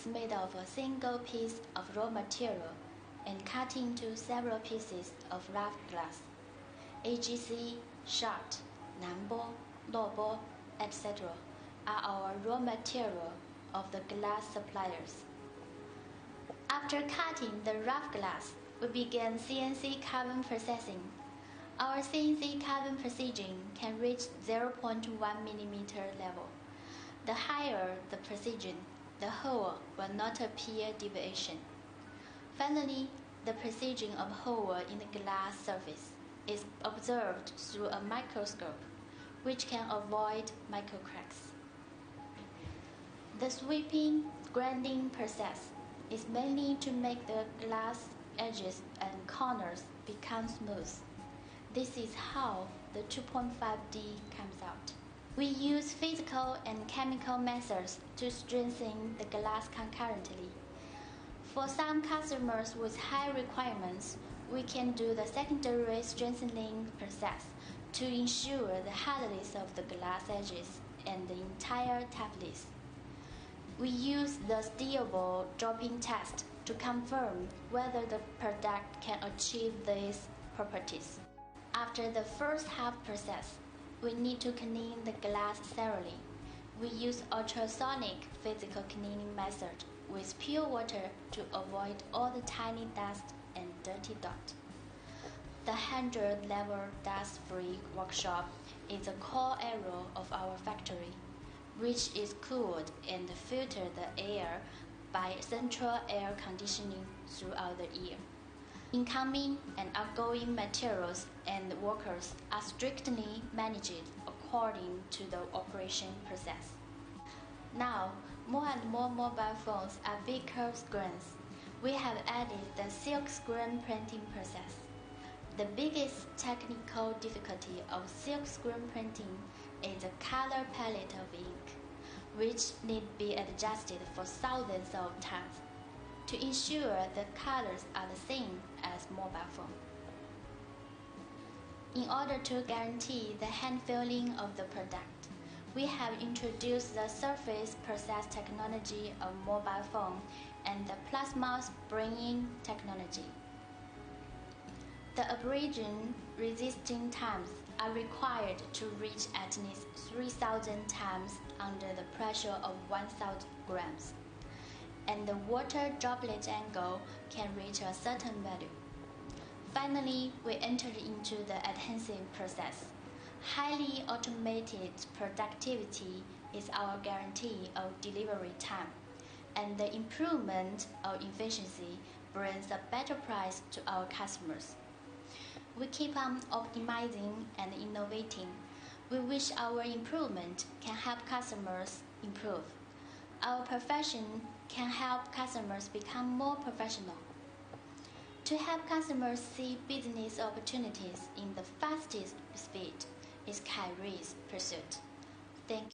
is made of a single piece of raw material and cut into several pieces of rough glass. AGC, shot, nanbo, lobo, etc. are our raw material of the glass suppliers. After cutting the rough glass, we begin CNC carbon processing. Our CNC carbon precision can reach 0.1 mm level. The higher the precision, the hole will not appear deviation. Finally, the precision of hole in the glass surface is observed through a microscope, which can avoid microcracks. The sweeping grinding process is mainly to make the glass edges and corners become smooth. This is how the 2.5D comes out. We use physical and chemical methods to strengthen the glass concurrently. For some customers with high requirements, we can do the secondary strengthening process to ensure the hardness of the glass edges and the entire toughness. We use the steerable dropping test to confirm whether the product can achieve these properties. After the first half process, we need to clean the glass thoroughly. We use ultrasonic physical cleaning method with pure water to avoid all the tiny dust and dirty dot. The 100-level dust-free workshop is the core area of our factory, which is cooled and filtered the air by central air conditioning throughout the year. Incoming and outgoing materials and workers are strictly managed according to the operation process. Now, more and more mobile phones are big curved screens. We have added the silk screen printing process. The biggest technical difficulty of silk screen printing is the color palette of ink, which need be adjusted for thousands of times to ensure the colors are the same as mobile phone. In order to guarantee the hand feeling of the product, we have introduced the surface process technology of mobile phone and the plasma spraying technology. The abrasion resisting times are required to reach at least 3,000 times under the pressure of 1,000 grams, and the water droplet angle can reach a certain value. Finally, we entered into the adhesive process. Highly automated productivity is our guarantee of delivery time, and the improvement of efficiency brings a better price to our customers. We keep on optimizing and innovating. We wish our improvement can help customers improve. Our profession can help customers become more professional. To help customers see business opportunities in the fastest speed is Kyrie's pursuit. Thank you.